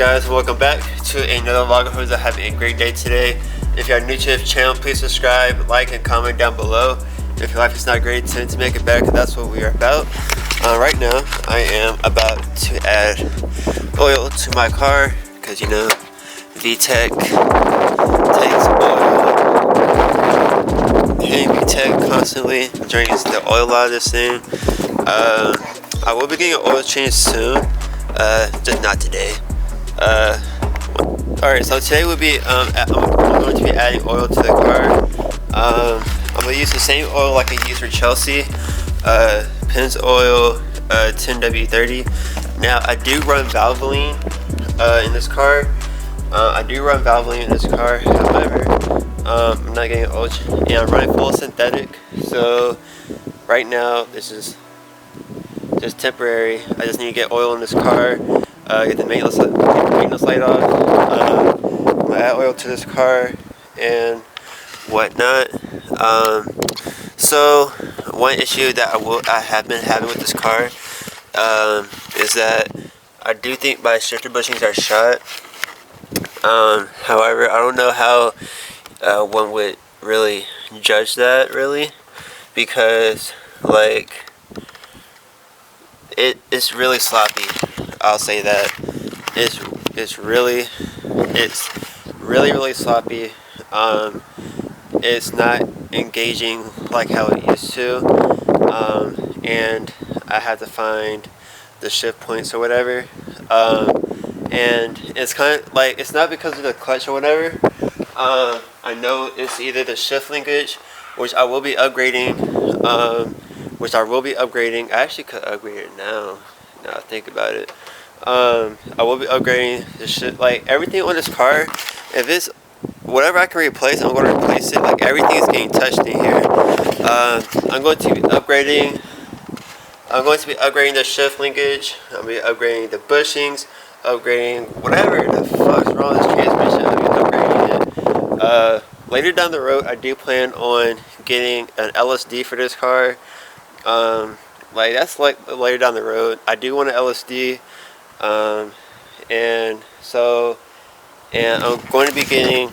guys, welcome back to another vlog. I hope you're having a great day today. If you are new to the channel, please subscribe, like, and comment down below. If your life is not great, tend to make it better, because that's what we are about. Right now, I am about to add oil to my car, because you know, VTEC takes oil. Hitting VTEC constantly drains the oil out of this thing. I will be getting an oil change soon, just not today. Alright, so today will be I'm going to be adding oil to the car. I'm going to use the same oil like I use for Chelsea, Pennzoil 10W30. Now I do run Valvoline in this car. However, I'm not getting oil and I'm running full synthetic, so right now this is just temporary. I just need to get oil in this car, get the maintenance light off, add oil to this car and whatnot. So one issue that I have been having with this car is that I do think my shifter bushings are shot. However, I don't know how one would really judge that, really, because like it's really sloppy. I'll say that it's really sloppy. It's not engaging like how it used to, and I had to find the shift points or whatever, and it's kind of like, it's not because of the clutch or whatever. I know it's either the shift linkage, which I will be upgrading. I actually could upgrade it now I think about it. I will be upgrading the shit, like everything on this car. If it's whatever I can replace, I'm going to replace it. Like everything is getting touched in here. I'm going to be upgrading the shift linkage. I'll be upgrading the bushings, upgrading whatever the fuck's wrong with this transmission. I'll be upgrading it. Later down the road, I do plan on getting an LSD for this car. Like that's like later down the road. I do want an LSD, and I'm going to be getting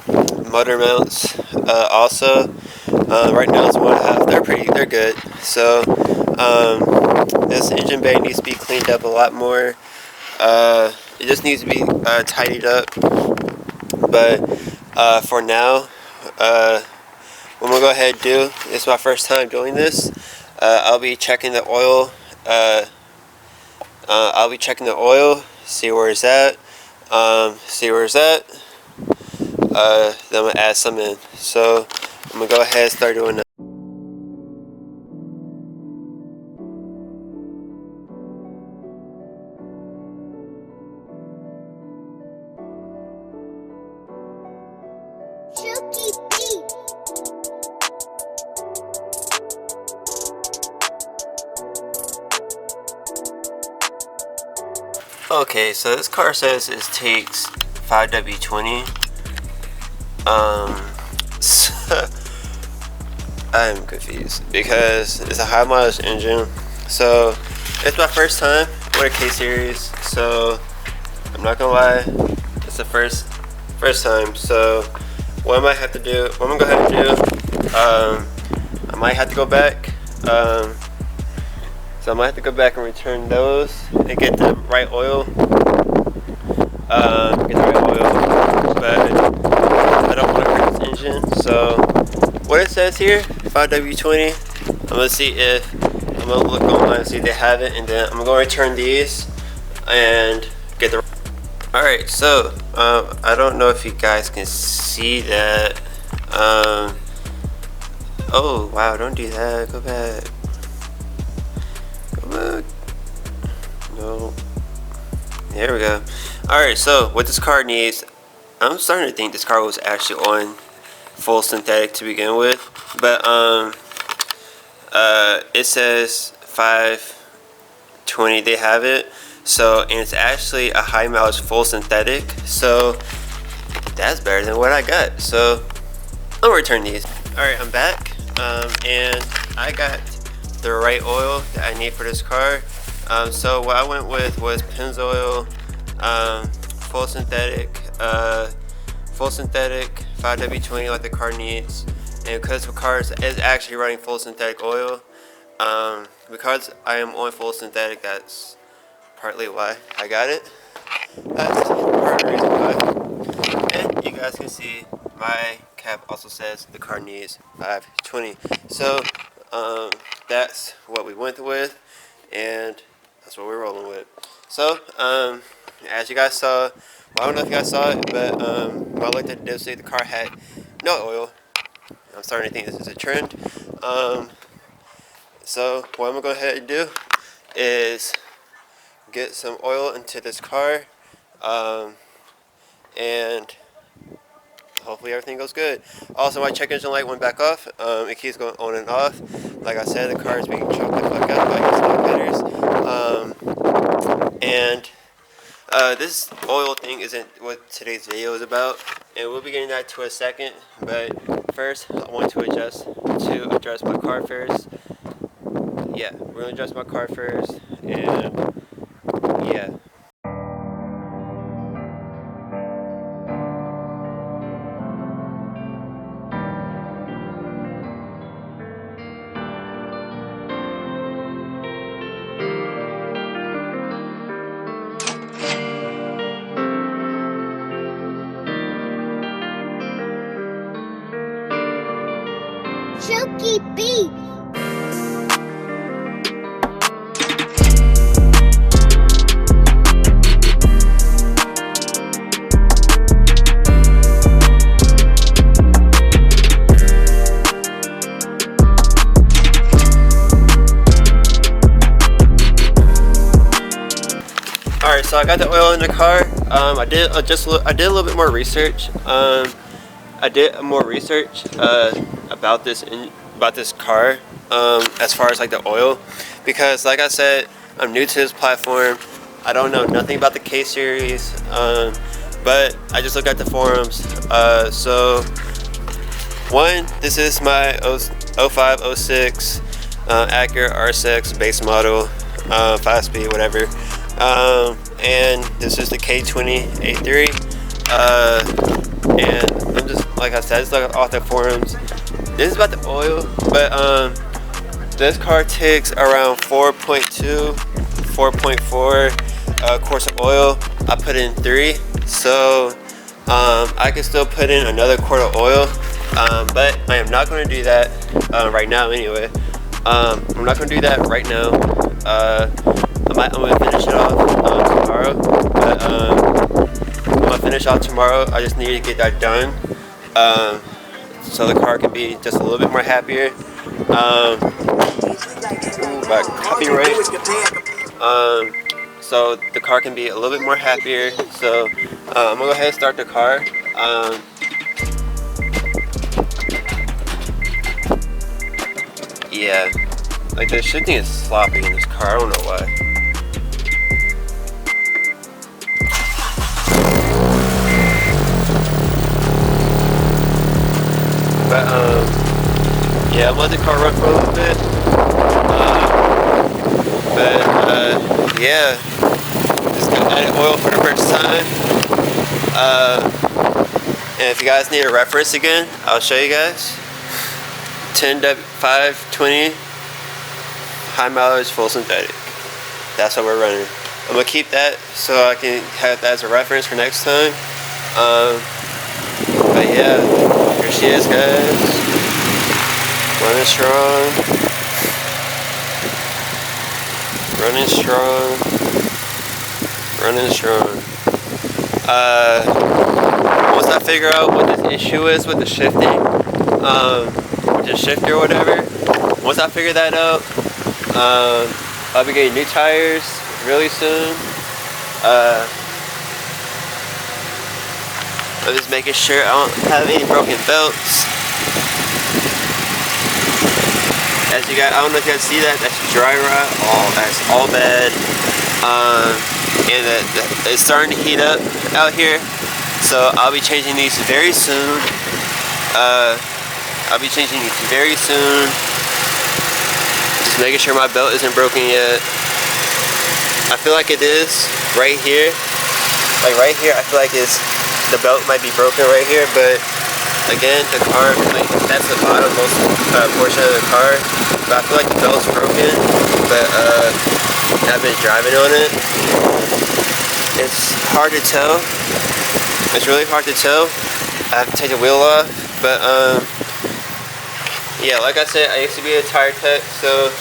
motor mounts also. Right now it's 1.5. They're good. So this engine bay needs to be cleaned up a lot more. It just needs to be tidied up. But for now, what I'm gonna go ahead and do, it's my first time doing this. I'll be checking the oil. See where it's at. Then I'm gonna add some in. So I'm gonna go ahead and start doing that. Okay, so this car says it takes 5W20. So I'm confused because it's a high mileage engine. So it's my first time with a K series. So I'm not gonna lie, it's the first time. So what I might have to do, what I'm gonna go ahead and do, I might have to go back. So I might have to go back and return those and get the right oil. But I don't want to hurt this engine. So what it says here, 5W20. I'm gonna see if I'm gonna look online and see if they have it, and then I'm gonna return these and get the. All right, so I don't know if you guys can see that. Oh wow! Don't do that. Go back. No. There we go. Alright, so what this car needs, I'm starting to think this car was actually on full synthetic to begin with, but it says 520 they have it, so, and it's actually a high mileage full synthetic, so that's better than what I got. So I'll return these. Alright, I'm back, and I got the right oil that I need for this car. So what I went with was Pennzoil full synthetic 5W20 like the car needs, and because the car is actually running full synthetic oil, because I am on full synthetic, that's partly why I got it. That's part of the reason why. And you guys can see my cap also says the car needs 520. So that's what we went with, and that's what we're rolling with. So as you guys saw, well, I don't know if you guys saw it, but when I looked at the dipstick, the car had no oil. I'm starting to think this is a trend. So what I'm gonna go ahead and do is get some oil into this car, and hopefully everything goes good. Also, my check engine light went back off. It keeps going on and off. Like I said, the car is being chopped the fuck up by these stock headers. And this oil thing isn't what today's video is about, and we'll be getting that to a second. But first, I want to address my car first. Yeah, we're gonna adjust my car first, and yeah. Chunky beat. Alright, so I got the oil in the car. I did a little bit more research. I did more research about this car, as far as like the oil, because like I said, I'm new to this platform. I don't know nothing about the K series, but I just looked at the forums. So one, this is my 0506 Acura RS-X base model, 5-speed, whatever. And this is the K20A3, and I'm just, like I said, it's like off the forums. This is about the oil, but this car takes around 4.4 quarts of oil. I put in 3, so I can still put in another quart of oil, but I am not going to do that right now anyway. I'm not going to do that right now. I'm going to finish it off tomorrow, but I'm going to finish off tomorrow. I just need to get that done, so the car can be just a little bit more happier. By copyright. So the car can be a little bit more happier. So I'm going to go ahead and start the car. Yeah, like the shifting is sloppy in this car. I don't know why. But yeah, I'm letting the car run for a little bit. Yeah, just got added oil for the first time. And if you guys need a reference again, I'll show you guys. 10W520 high mileage full synthetic. That's what we're running. I'm gonna keep that so I can have that as a reference for next time. But yeah, here she is, guys. Running strong. Running strong. Running strong. Once I figure out what this issue is with the shifting, the shifter or whatever, once I figure that out, I'll be getting new tires really soon. I'm just making sure I don't have any broken belts. As you guys, I don't know if you guys see that, that's dry rot, that's all bad. And it's starting to heat up out here, so I'll be changing these very soon. Just making sure my belt isn't broken yet. I feel like it is right here. like right here, I feel like the belt might be broken right here, but again, the car, like that's the bottommost portion of the car, but I feel like the belt's broken, but I've been driving on it. It's hard to tell. It's really hard to tell. I have to take the wheel off, but yeah, like I said, I used to be a tire tech, so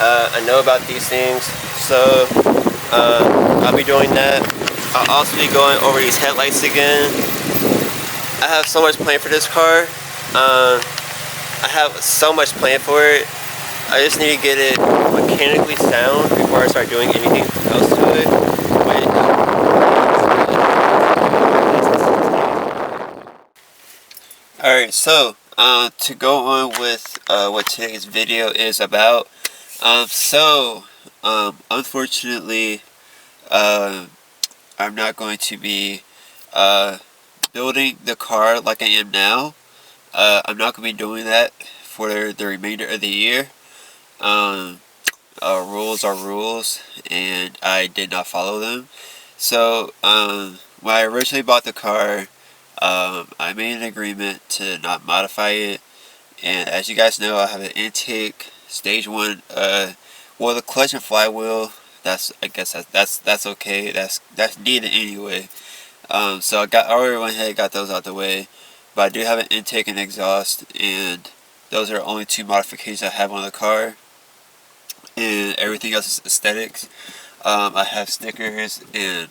I know about these things. So I'll be doing that. I'll also be going over these headlights again. I have so much planned for this car. I have so much planned for it. I just need to get it mechanically sound before I start doing anything else to it. Alright, so to go on with what today's video is about. Unfortunately, I'm not going to be building the car like I am now. I'm not going to be doing that for the remainder of the year. Rules are rules, and I did not follow them. So, when I originally bought the car, I made an agreement to not modify it. And as you guys know, I have an intake stage 1. Well, the clutch and flywheel. I guess that's okay. That's needed anyway. So I already went ahead and got those out the way. But I do have an intake and exhaust, and those are the only 2 modifications I have on the car. And everything else is aesthetics. I have stickers and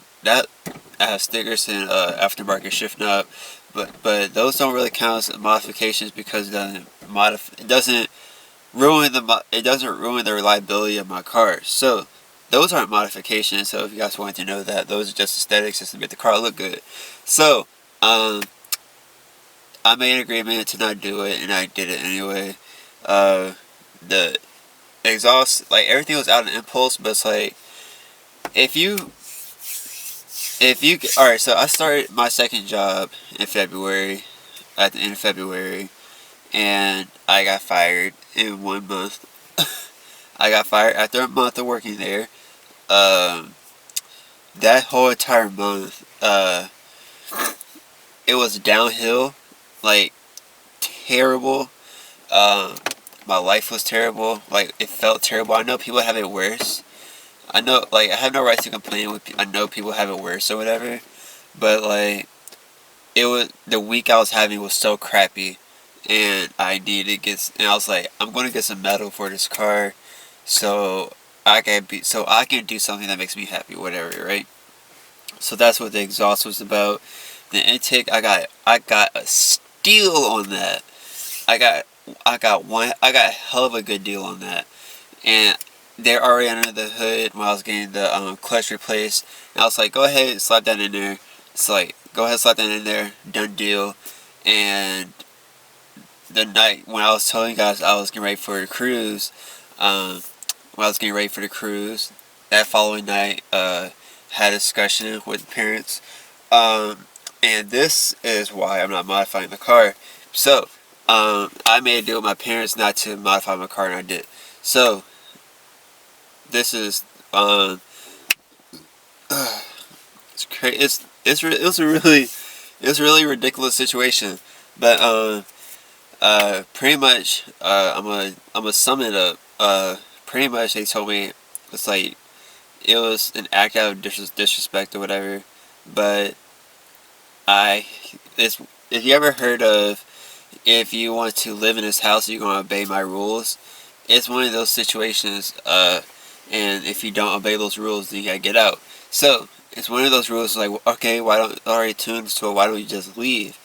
aftermarket shift knob, but those don't really count as modifications because it doesn't ruin the reliability of my car. So those aren't modifications. So if you guys wanted to know that, those are just aesthetics, just to make the car look good. So I made an agreement to not do it, and I did it anyway. The exhaust, like everything was out of impulse, but it's like alright, so I started my second job in February, at the end of February, and I got fired in 1 month. I got fired after a month of working there. That whole entire month, it was downhill, like terrible. My life was terrible. Like, it felt terrible. I know people have it worse. I know, like, I have no right to complain. I know people have it worse or whatever. But, like, the week I was having was so crappy. And I was like, I'm going to get some metal for this car. So I can do something that makes me happy, whatever, right? So that's what the exhaust was about. The intake, I got a steal on that. I got a hell of a good deal on that, and they're already under the hood when I was getting the clutch replaced. And I was like, go ahead, slap that in there. It's like, go ahead, slap that in there, done deal. And the night when I was telling you guys I was getting ready for the cruise, that following night, had a discussion with parents, and this is why I'm not modifying the car. So, I made a deal with my parents not to modify my car, and I did. So, this is, it's crazy. It was a really ridiculous situation, but pretty much, I'm gonna sum it up. Pretty much they told me it's like it was an act out of disrespect or whatever, but if you ever heard of, if you want to live in this house, you're gonna obey my rules. It's one of those situations, and if you don't obey those rules, then you gotta get out. So it's one of those rules like, okay, why don't you just leave?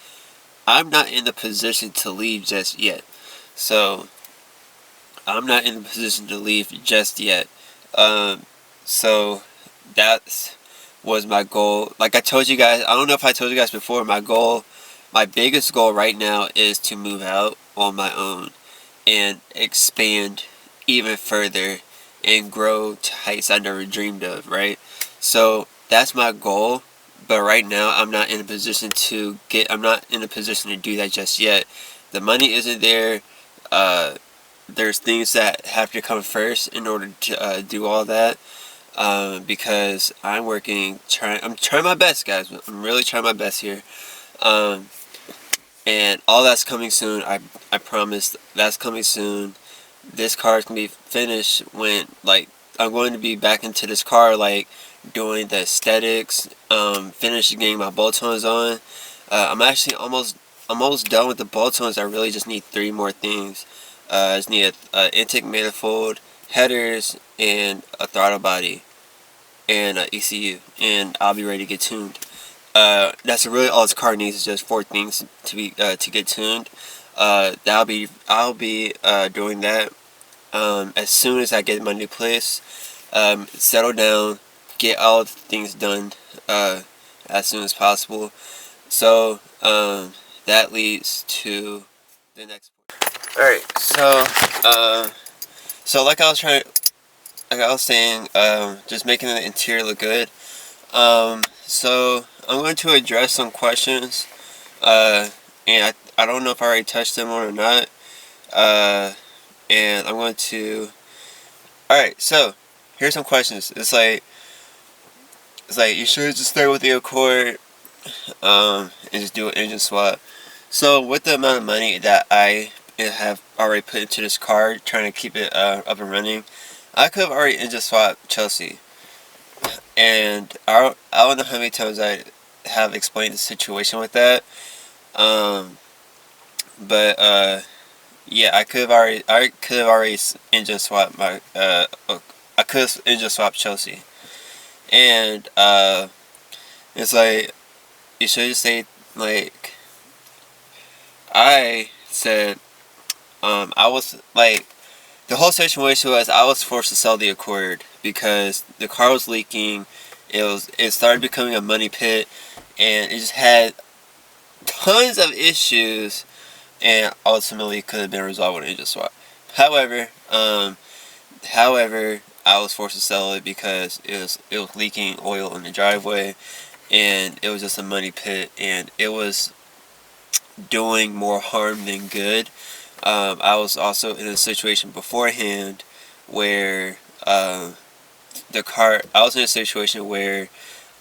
I'm not in the position to leave just yet. So I'm not in the position to leave just yet. So that was my goal. Like I told you guys, I don't know if I told you guys before, my biggest goal right now is to move out on my own and expand even further and grow to heights I never dreamed of, right? So that's my goal, but right now I'm not in a position to do that just yet. The money isn't there. There's things that have to come first in order to do all that. because I'm trying my best, guys. I'm really trying my best here. Um, and all that's coming soon. I promise that's coming soon. This car is gonna be finished when, like, I'm going to be back into this car, like, doing the aesthetics, finished getting my bolt-ons on. I'm actually almost done with the bolt-ons. I really just need 3 more things. I just need a intake manifold, headers, and a throttle body, and ECU, and I'll be ready to get tuned. That's really all this car needs, is just 4 things to get tuned. I'll be doing that as soon as I get my new place, settle down, get all the things done as soon as possible. So that leads to the next point. All right, so like I was saying, just making the interior look good. So I'm going to address some questions, and I don't know if I already touched them on or not. And I'm going to. Alright, so here's some questions. It's like you should just start with the Accord, and just do an engine swap. So with the amount of money that I have already put into this car, trying to keep it up and running, I could have already engine swapped Chelsea. And I don't know how many times I have explained the situation with that. But yeah, I could have already engine swapped my I could have engine swapped Chelsea, and it's like, you should just say, like, I said, I was like, the whole situation was I was forced to sell the Accord because the car was leaking. It started becoming a money pit, and it just had tons of issues, and ultimately could have been resolved with an engine swap. However, I was forced to sell it because it was leaking oil in the driveway, and it was just a money pit, and it was doing more harm than good. I was also in a situation beforehand where I was in a situation where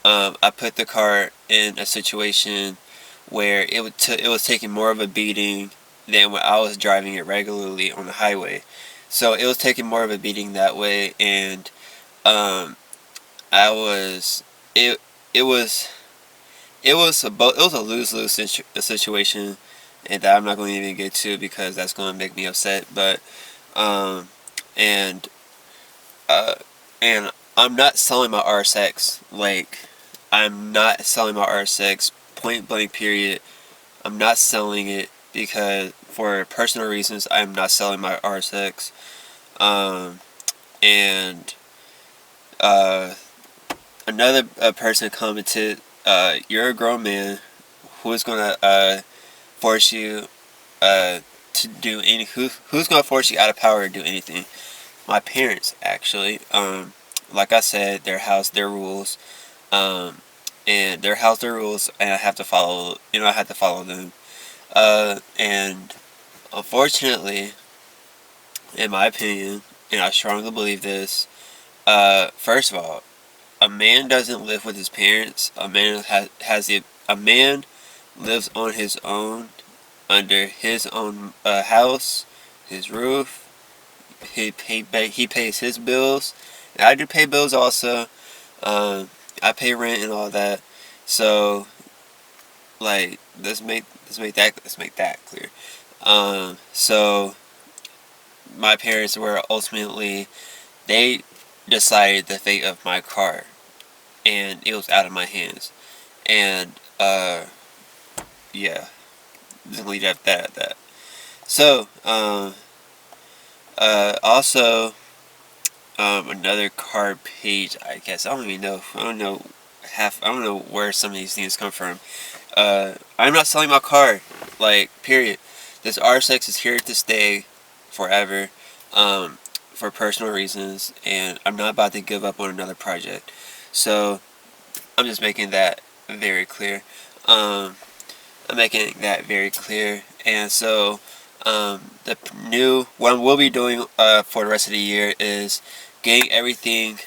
I put the car in a situation where it was taking more of a beating than when I was driving it regularly on the highway. So it was taking more of a beating that way, and I was it it was it was a lose-lose situation, and that I'm not going to even get to because that's going to make me upset. But and uh, and I'm not selling my RSX. Like, I'm not selling my RSX. Point blank. Period. I'm not selling it because, for personal reasons, I'm not selling my RSX. And another person commented, "You're a grown man. Who's gonna force you to do any? Who's gonna force you out of power to do anything?" My parents, actually. Like I said, their house, their rules. And their house, their rules, and I have to follow. I have to follow them. And unfortunately, in my opinion, and I strongly believe this, first of all, a man doesn't live with his parents. A man lives on his own, under his own house, his roof. He pays his bills, and I do pay bills also. I pay rent and all that. So, like, let's make that clear. So my parents were ultimately, they decided the fate of my car, and it was out of my hands. And yeah, just leave it at that. So also, another car page, I guess. I don't even know. I don't know where some of these things come from. I'm not selling my car. Like, period. This RSX is here to stay forever, for personal reasons, and I'm not about to give up on another project. So I'm just making that very clear. And so what we'll be doing for the rest of the year is getting everything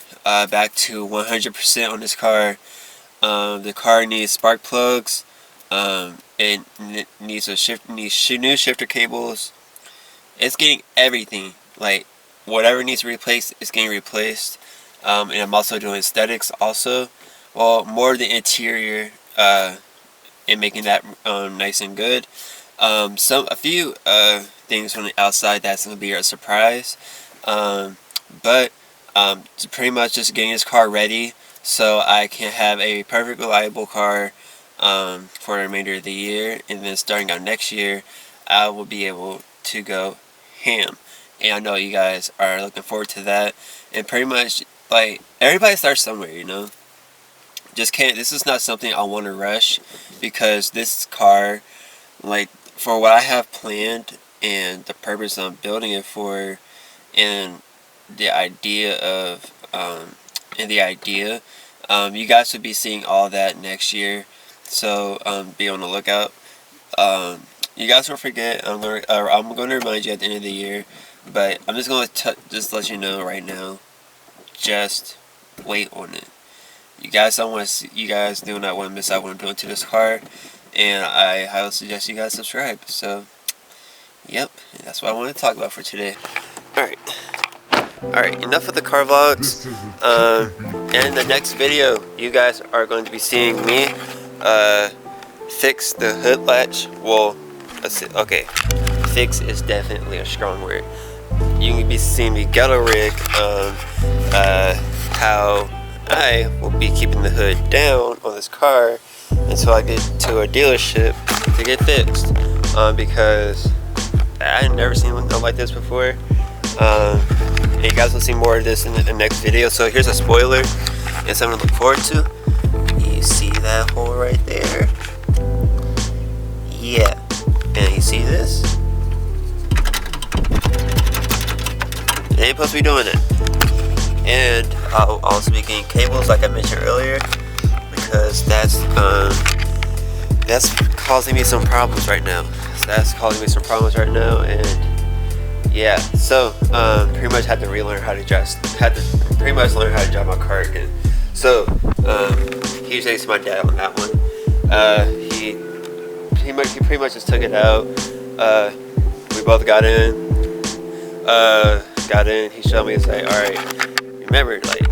back to 100% on this car. The car needs spark plugs. It needs new shifter cables. It's getting everything. Like whatever needs replaced is getting replaced. And I'm also doing aesthetics also. Well, more the interior and making that nice and good. A few things from the outside that's gonna be a surprise. But pretty much just getting this car ready so I can have a perfect reliable car for the remainder of the year, and then starting out next year I will be able to go ham. And I know you guys are looking forward to that. And pretty much like everybody starts somewhere, you know. Just can't. This is not something I want to rush, because this car, like for what I have planned and the purpose I'm building it for, and the idea of you guys will be seeing all that next year. So be on the lookout. You guys won't forget. I'm going to remind you at the end of the year, but I'm just going to just let you know right now. Just wait on it. You guys do not want to miss out what I'm doing to this car, and I highly suggest you guys subscribe. So, yep, that's what I want to talk about for today. Alright, enough of the car vlogs. In the next video, you guys are going to be seeing me fix the hood latch. Well, okay, fix is definitely a strong word. You can be seeing me ghetto rig how I will be keeping the hood down on this car until I get to a dealership to get fixed, because I had never seen one like this before. And you guys will see more of this in the next video. So here's a spoiler and something to look forward to. You see that hole right there? Yeah. And you see this? It ain't supposed to be doing it. And I'll also be getting cables like I mentioned earlier, because that's causing me some problems right now. And yeah, so pretty much had to relearn how to drive. Pretty much learn how to drive my car again. So huge thanks to my dad on that one. He pretty much just took it out. We both got in. He showed me. It's like, all right. Remember, like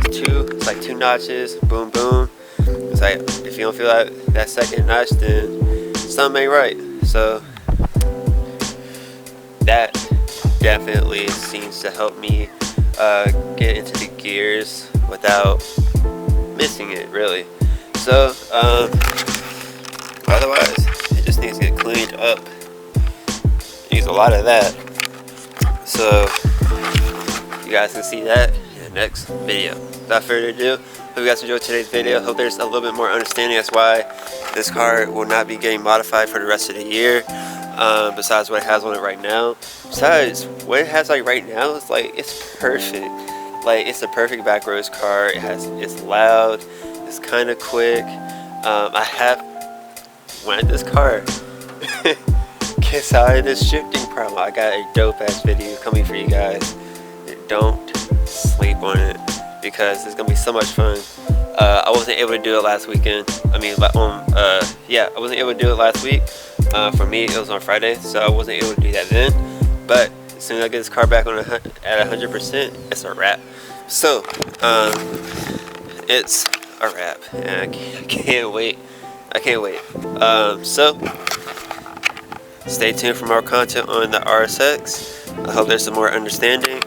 it's like two notches, boom, boom. It's like if you don't feel that second notch, then something ain't right. So that definitely seems to help me get into the gears without missing it, really. So otherwise, it just needs to get cleaned up. It needs a lot of that. So you guys can see that in the next video. Without further ado, hope you guys enjoyed today's video. Hope there's a little bit more understanding as why this car will not be getting modified for the rest of the year. Besides what it has on it right now. Besides what it has like right now, it's like it's perfect. Like it's a perfect back roads car. It's loud. It's kind of quick. I have wanted this car. Gets out of this shifting problem. I got a dope ass video coming for you guys. Don't sleep on it, because it's gonna be so much fun. I wasn't able to do it last weekend. I wasn't able to do it last week. For me, it was on Friday, so I wasn't able to do that then. But as soon as I get this car back on at 100%, it's a wrap. So, it's a wrap, and I can't wait. So, stay tuned for more content on the RSX. I hope there's some more understanding.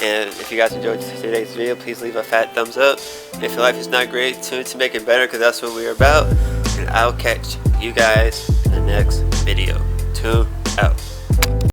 And if you guys enjoyed today's video, please leave a fat thumbs up. And if your life is not great, tune in to make it better, because that's what we're about. And I'll catch you guys in the next video. Tune out.